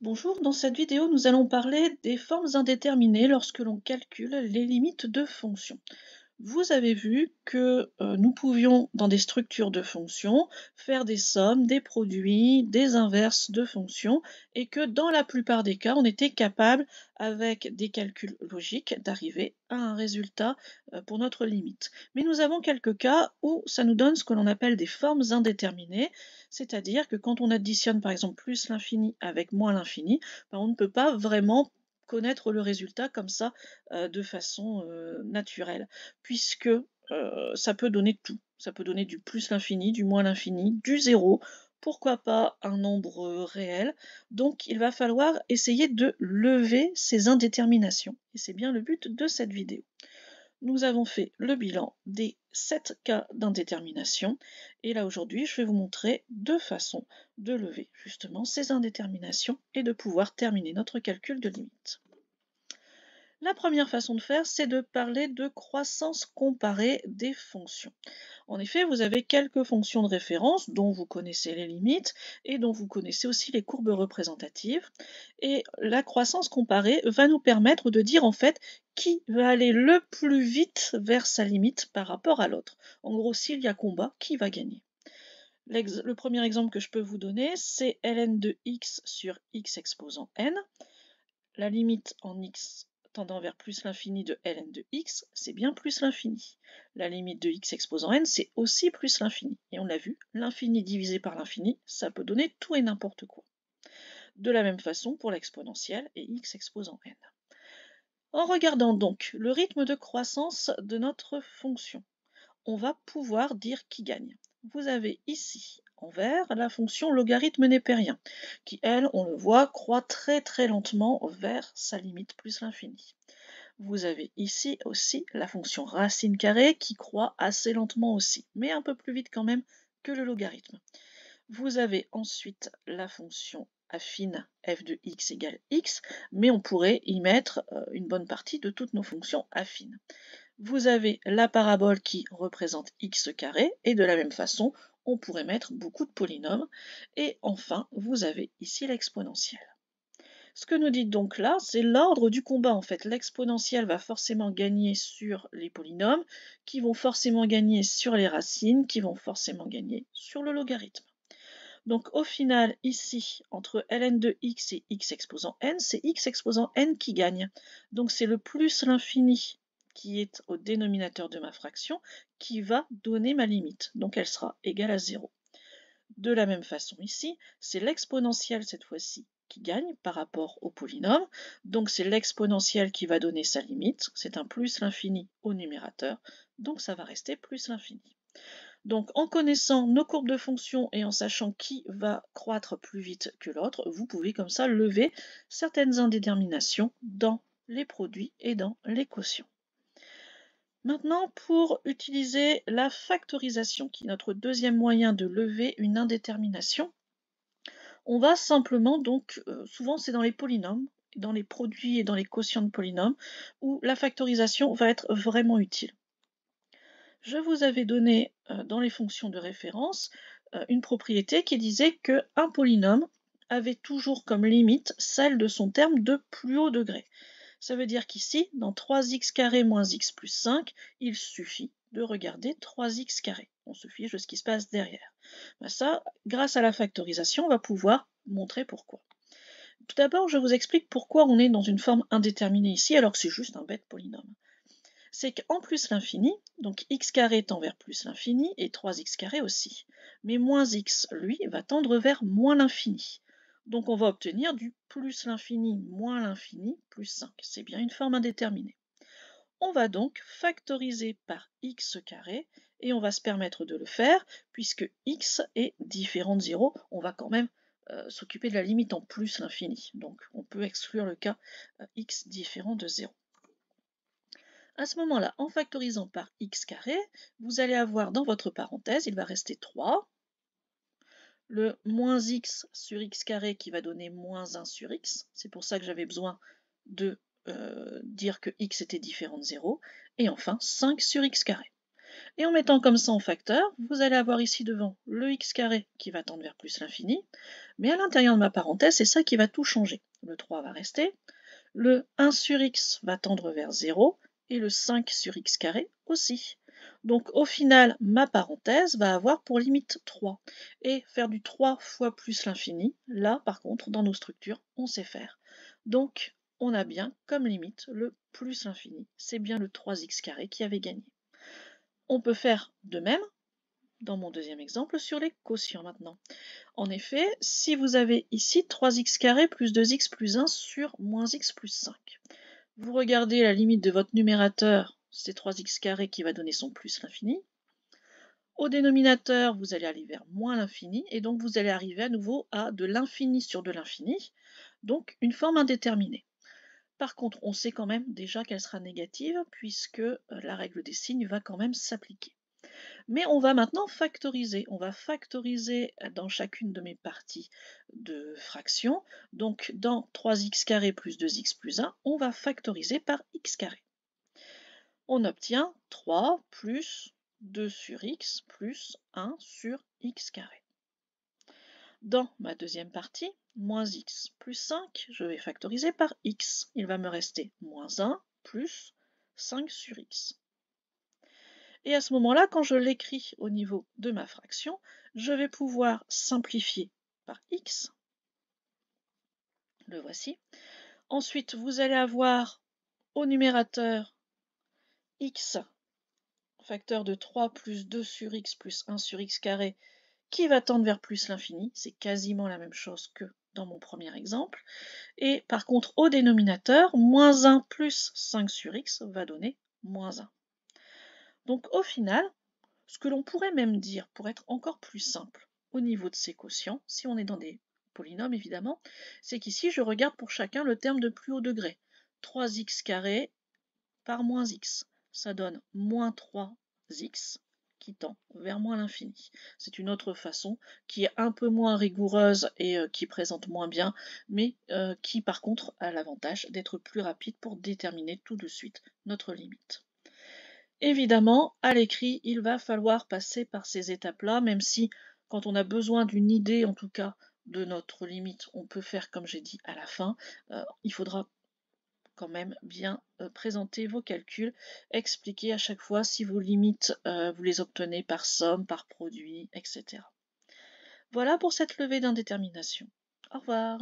Bonjour, dans cette vidéo, nous allons parler des formes indéterminées lorsque l'on calcule les limites de fonctions. Vous avez vu que nous pouvions, dans des structures de fonctions, faire des sommes, des produits, des inverses de fonctions, et que dans la plupart des cas, on était capable, avec des calculs logiques, d'arriver à un résultat pour notre limite. Mais nous avons quelques cas où ça nous donne ce que l'on appelle des formes indéterminées, c'est-à-dire que quand on additionne par exemple plus l'infini avec moins l'infini, ben, on ne peut pas vraiment connaître le résultat comme ça de façon naturelle puisque, ça peut donner tout. Ça peut donner du plus l'infini, du moins l'infini, du zéro, pourquoi pas un nombre, réel. Donc il va falloir essayer de lever ces indéterminations et c'est bien le but de cette vidéo. Nous avons fait le bilan des 7 cas d'indétermination et là aujourd'hui je vais vous montrer 2 façons de lever justement ces indéterminations et de pouvoir terminer notre calcul de limite. La première façon de faire, c'est de parler de croissance comparée des fonctions. En effet, vous avez quelques fonctions de référence dont vous connaissez les limites et dont vous connaissez aussi les courbes représentatives. Et la croissance comparée va nous permettre de dire en fait qui va aller le plus vite vers sa limite par rapport à l'autre. En gros, s'il y a combat, qui va gagner? Le premier exemple que je peux vous donner, c'est ln de x sur x exposant n. La limite en x tendant vers plus l'infini de ln de x, c'est bien plus l'infini. La limite de x exposant n, c'est aussi plus l'infini. Et on l'a vu, l'infini divisé par l'infini, ça peut donner tout et n'importe quoi. De la même façon pour l'exponentielle et x exposant n. En regardant donc le rythme de croissance de notre fonction, on va pouvoir dire qui gagne. Vous avez ici en vert la fonction logarithme népérien, qui elle, on le voit, croît très très lentement vers sa limite plus l'infini. Vous avez ici aussi la fonction racine carrée qui croît assez lentement aussi, mais un peu plus vite quand même que le logarithme. Vous avez ensuite la fonction affine f de x égale x, mais on pourrait y mettre une bonne partie de toutes nos fonctions affines. Vous avez la parabole qui représente x carré, et de la même façon, on pourrait mettre beaucoup de polynômes. Et enfin, vous avez ici l'exponentielle. Ce que nous dit donc là, c'est l'ordre du combat en fait. L'exponentielle va forcément gagner sur les polynômes, qui vont forcément gagner sur les racines, qui vont forcément gagner sur le logarithme. Donc au final, ici, entre ln de x et x exposant n, c'est x exposant n qui gagne. Donc c'est le plus l'infini qui est au dénominateur de ma fraction qui va donner ma limite. Donc elle sera égale à 0. De la même façon ici, c'est l'exponentielle cette fois-ci qui gagne par rapport au polynôme. Donc c'est l'exponentielle qui va donner sa limite. C'est un plus l'infini au numérateur. Donc ça va rester plus l'infini. Donc en connaissant nos courbes de fonctions et en sachant qui va croître plus vite que l'autre, vous pouvez comme ça lever certaines indéterminations dans les produits et dans les quotients. Maintenant, pour utiliser la factorisation, qui est notre deuxième moyen de lever une indétermination, on va simplement donc, souvent c'est dans les polynômes, dans les produits et dans les quotients de polynômes, où la factorisation va être vraiment utile. Je vous avais donné dans les fonctions de référence une propriété qui disait qu'un polynôme avait toujours comme limite celle de son terme de plus haut degré. Ça veut dire qu'ici, dans 3x² moins x plus 5, il suffit de regarder 3x². On se fiche de ce qui se passe derrière. Ben ça, grâce à la factorisation, on va pouvoir montrer pourquoi. Tout d'abord, je vous explique pourquoi on est dans une forme indéterminée ici, alors que c'est juste un bête polynôme. C'est qu'en plus l'infini, donc x² tend vers plus l'infini et 3x² aussi. Mais moins x, lui, va tendre vers moins l'infini. Donc on va obtenir du plus l'infini moins l'infini plus 5. C'est bien une forme indéterminée. On va donc factoriser par x² et on va se permettre de le faire puisque x est différent de 0. On va quand même s'occuper de la limite en plus l'infini. Donc on peut exclure le cas x différent de 0. À ce moment-là, en factorisant par x², vous allez avoir dans votre parenthèse, il va rester 3, le moins x sur x² qui va donner moins 1 sur x, c'est pour ça que j'avais besoin de dire que x était différent de 0, et enfin 5 sur x². Et en mettant comme ça en facteur, vous allez avoir ici devant le x carré qui va tendre vers plus l'infini, mais à l'intérieur de ma parenthèse, c'est ça qui va tout changer. Le 3 va rester, le 1 sur x va tendre vers 0, et le 5 sur x carré aussi. Donc au final, ma parenthèse va avoir pour limite 3. Et faire du 3 fois plus l'infini, là par contre, dans nos structures, on sait faire. Donc on a bien comme limite le plus l'infini. C'est bien le 3x carré qui avait gagné. On peut faire de même, dans mon deuxième exemple, sur les quotients maintenant. En effet, si vous avez ici 3x carré plus 2x plus 1 sur moins x plus 5, vous regardez la limite de votre numérateur, c'est 3x carré qui va donner son plus l'infini. Au dénominateur, vous allez aller vers moins l'infini, et donc vous allez arriver à nouveau à de l'infini sur de l'infini, donc une forme indéterminée. Par contre, on sait quand même déjà qu'elle sera négative, puisque la règle des signes va quand même s'appliquer. Mais on va maintenant factoriser. On va factoriser dans chacune de mes parties de fractions. Donc dans 3x carré plus 2x plus 1, on va factoriser par x carré. On obtient 3 plus 2 sur x plus 1 sur x carré. Dans ma deuxième partie, moins x plus 5, je vais factoriser par x. Il va me rester moins 1 plus 5 sur x. Et à ce moment-là, quand je l'écris au niveau de ma fraction, je vais pouvoir simplifier par x. Le voici. Ensuite, vous allez avoir au numérateur x, facteur de 3 plus 2 sur x plus 1 sur x carré, qui va tendre vers plus l'infini. C'est quasiment la même chose que dans mon premier exemple. Et par contre, au dénominateur, moins 1 plus 5 sur x va donner moins 1. Donc au final, ce que l'on pourrait même dire, pour être encore plus simple, au niveau de ces quotients, si on est dans des polynômes évidemment, c'est qu'ici je regarde pour chacun le terme de plus haut degré. 3x carré par moins x, ça donne moins 3x qui tend vers moins l'infini. C'est une autre façon qui est un peu moins rigoureuse et qui présente moins bien, mais qui par contre a l'avantage d'être plus rapide pour déterminer tout de suite notre limite. Évidemment, à l'écrit, il va falloir passer par ces étapes-là, même si quand on a besoin d'une idée, en tout cas, de notre limite, on peut faire comme j'ai dit à la fin. Il faudra quand même bien présenter vos calculs, expliquer à chaque fois si vos limites, vous les obtenez par somme, par produit, etc. Voilà pour cette levée d'indétermination. Au revoir.